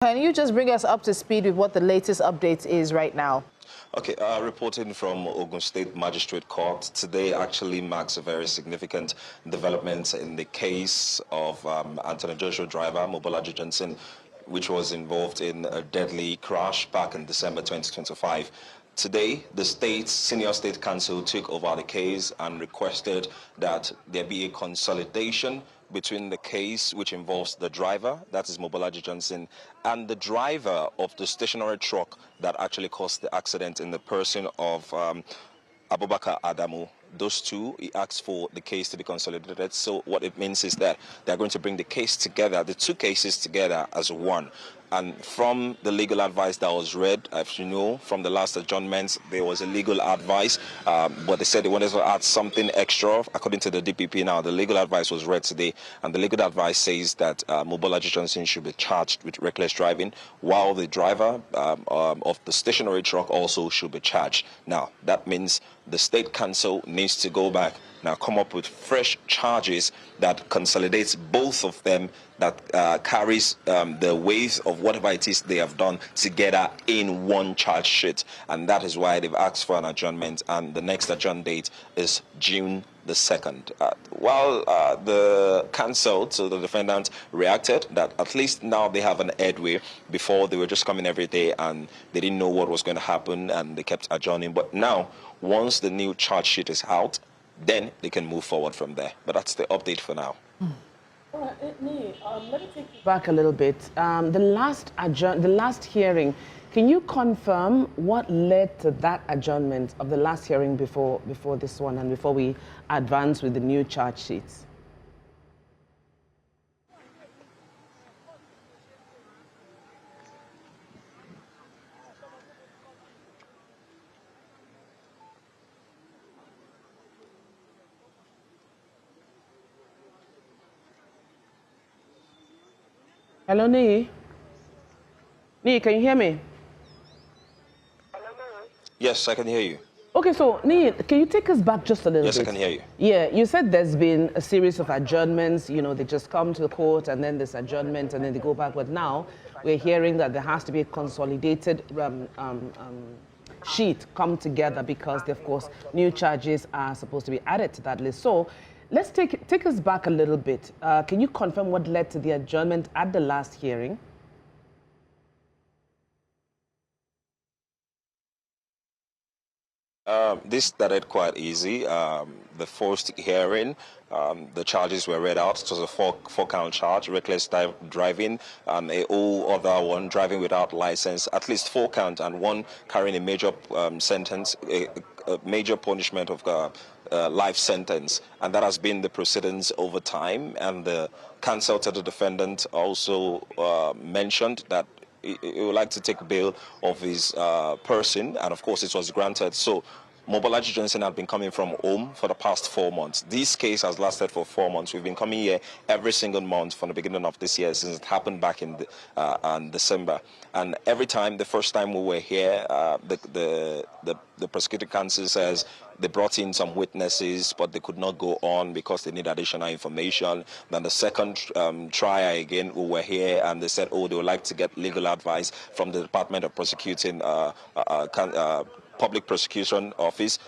Can you just bring us up to speed with what the latest update is right now? Okay, reporting from Ogun State Magistrate Court, today actually marks a very significant development in the case of Anthony Joshua driver, Mobolaji Johnson, which was involved in a deadly crash back in December 2025. Today, the senior state council took over the case and requested that there be a consolidation between the case which involves the driver, that is Mobolaji Johnson, and the driver of the stationary truck that actually caused the accident in the person of Abubakar Adamu. Those two, he asked for the case to be consolidated. So what it means is that they're going to bring the case together, the two cases together as one. And from the legal advice that was read, as you know, from the last adjournment, there was a legal advice, but they said they wanted to add something extra. According to the DPP now, the legal advice was read today, and the legal advice says that Mobolaji Johnson should be charged with reckless driving, while the driver of the stationary truck also should be charged. Now, that means the state council needs to go back now, come up with fresh charges that consolidates both of them, that carries the weight of whatever it is they have done together in one charge sheet. And that is why they've asked for an adjournment, and the next adjourn date is June the 2nd. While the counsel to the defendant reacted that at least now they have an headway. Before, they were just coming every day and they didn't know what was going to happen and they kept adjourning. But now, once the new charge sheet is out, then they can move forward from there. But that's the update for now. All right, let me take you back a little bit. The last hearing, can you confirm what led to that adjournment of the last hearing before this one and before we advance with the new charge sheets? Hello, Niyi. Niyi, can you hear me? Yes, I can hear you. Okay, so Niyi, can you take us back just a little bit? Yes, I can hear you. Yeah, you said there's been a series of adjournments. You know, they just come to the court and then there's adjournment and then they go back. But now we're hearing that there has to be a consolidated sheet come together because, of course, new charges are supposed to be added to that list. So let's take us back a little bit. Can you confirm what led to the adjournment at the last hearing? This started quite easy. The first hearing, the charges were read out. It was a four-count charge, reckless driving, and a whole other one, driving without license. At least 4 count, and one carrying a major sentence, a major punishment of life sentence. And that has been the precedence over time. And the counsel to the defendant also mentioned that he would like to take bail of his person, and of course it was granted. So Mobolaji Johnson had been coming from home for the past 4 months. This case has lasted for 4 months. We've been coming here every single month from the beginning of this year, since it happened back in December. And every time, the first time we were here, the prosecuting counsel says they brought in some witnesses, but they could not go on because they need additional information. Then the second trial again, we were here, and they said, oh, they would like to get legal advice from the Department of Prosecuting Public Prosecution Office.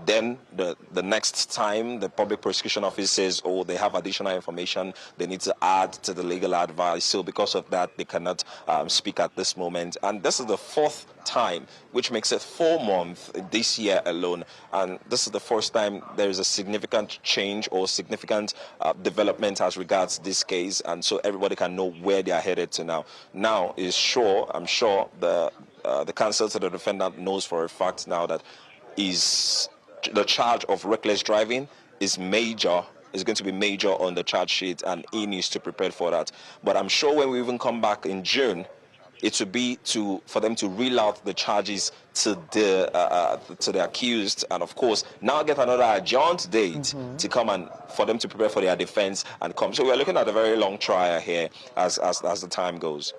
Then the next time, the Public Prosecution Office says, oh, they have additional information they need to add to the legal advice. So because of that, they cannot speak at this moment. And this is the 4th time, which makes it 4 months this year alone. And this is the first time there is a significant change or significant development as regards this case. And so everybody can know where they are headed to now. Now is sure, I'm sure the counsel to the defendant knows for a fact now that the charge of reckless driving is going to be major on the charge sheet, and he needs to prepare for that. But I'm sure when we even come back in June, it will be for them to reel out the charges to the accused, and of course now get another adjourned date to come and for them to prepare for their defense and come. So we're looking at a very long trial here as the time goes.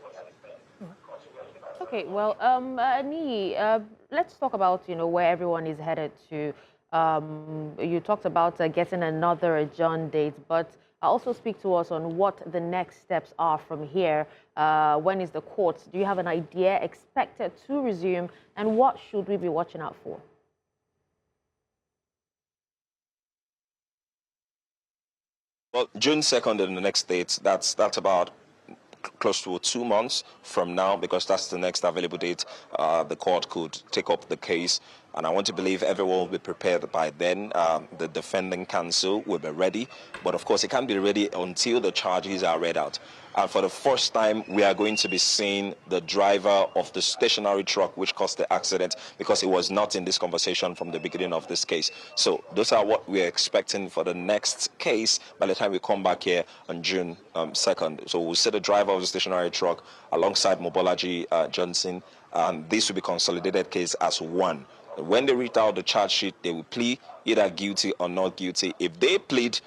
Okay, well, Niyi, let's talk about where everyone is headed to. You talked about getting another adjourned date, but Also speak to us on what the next steps are from here. When is the court? Do you have an idea expected to resume? And what should we be watching out for? Well, June 2nd in the next date, that's about close to 2 months from now, because that's the next available date the court could take up the case. And I want to believe everyone will be prepared by then. The defending counsel will be ready. But of course, it can't be ready until the charges are read out. And for the first time, we are going to be seeing the driver of the stationary truck which caused the accident, because it was not in this conversation from the beginning of this case. So those are what we're expecting for the next case by the time we come back here on June 2nd. So we'll see the driver of the stationary truck alongside Mobolaji Johnson. And this will be consolidated case as one. When they read out the charge sheet, they will plead either guilty or not guilty. If they plead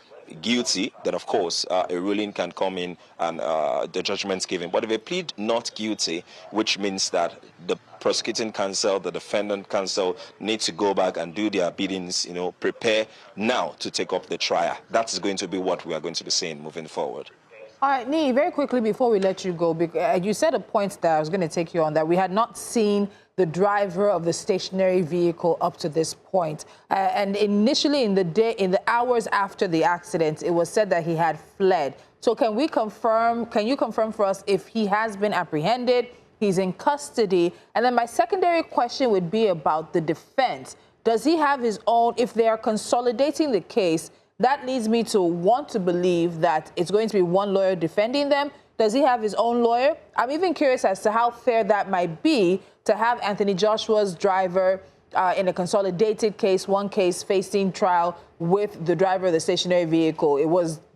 guilty, then of course a ruling can come in and the judgment's given. But if they plead not guilty, which means that the prosecuting counsel, the defendant counsel need to go back and do their biddings, prepare now to take up the trial. That is going to be what we are going to be seeing moving forward. All right, Nii, very quickly before we let you go, because you said a point that I was going to take you on, that we had not seen the driver of the stationary vehicle up to this point. And initially in the hours after the accident, it was said that he had fled. So can you confirm for us if he has been apprehended, he's in custody? And then my secondary question would be about the defense. Does he have his own, if they are consolidating the case, that leads me to want to believe that it's going to be one lawyer defending them. Does he have his own lawyer? I'm even curious as to how fair that might be to have Anthony Joshua's driver in a consolidated case, one case facing trial with the driver of the stationary vehicle.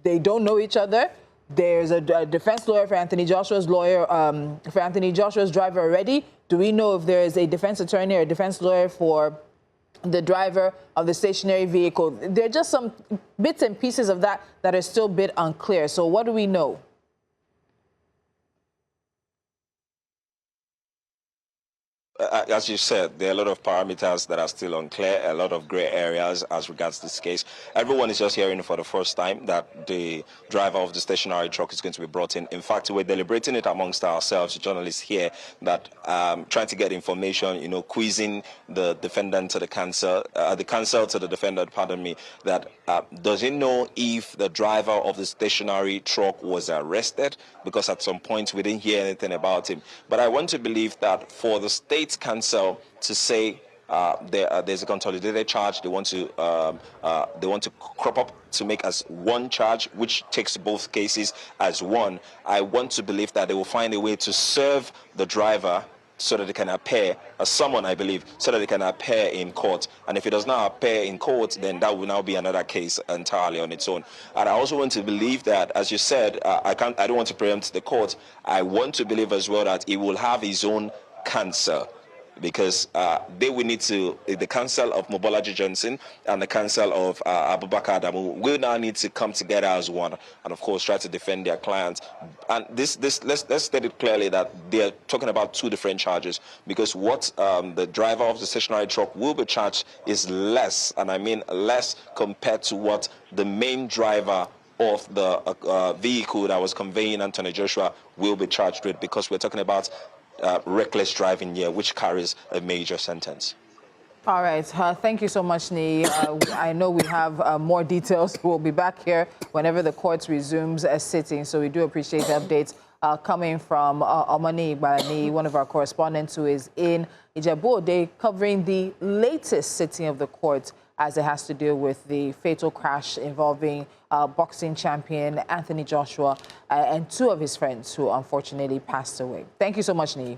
They don't know each other. There's a defense lawyer for Anthony Joshua's driver already. Do we know if there is a defense attorney or a defense lawyer for the driver of the stationary vehicle? There are just some bits and pieces of that are still a bit unclear. So what do we know? As you said, there are a lot of parameters that are still unclear, a lot of gray areas as regards this case. Everyone is just hearing for the first time that the driver of the stationary truck is going to be brought in. In fact, we're deliberating it amongst ourselves, journalists here, that trying to get information, quizzing the defendant to the counsel to the defendant, pardon me, that does he know if the driver of the stationary truck was arrested? Because at some point we didn't hear anything about him. But I want to believe that for the state counsel to say there's a consolidated charge, they want to crop up to make as one charge, which takes both cases as one. I want to believe that they will find a way to serve the driver so that they can appear, someone I believe, so that they can appear in court. And if it does not appear in court, then that will now be another case entirely on its own. And I also want to believe that, as you said, I don't want to preempt the court. I want to believe as well that he will have his own counsel, because they will need to, the counsel of Mobolaji Johnson and the counsel of Abubakar Adamu will now need to come together as one and, of course, try to defend their clients. And let's state it clearly that they're talking about two different charges, because what the driver of the stationary truck will be charged is less, and I mean less, compared to what the main driver of the vehicle that was conveying Anthony Joshua will be charged with, because we're talking about reckless driving here, which carries a major sentence. All right. Thank you so much, Nii. I know we have more details. We'll be back here whenever the court resumes a sitting. So we do appreciate the updates coming from Omoniyi, Igbalaniyi, one of our correspondents who is in Ijebu Ode, covering the latest sitting of the court as it has to deal with the fatal crash involving boxing champion Anthony Joshua and two of his friends who unfortunately passed away. Thank you so much, Nii.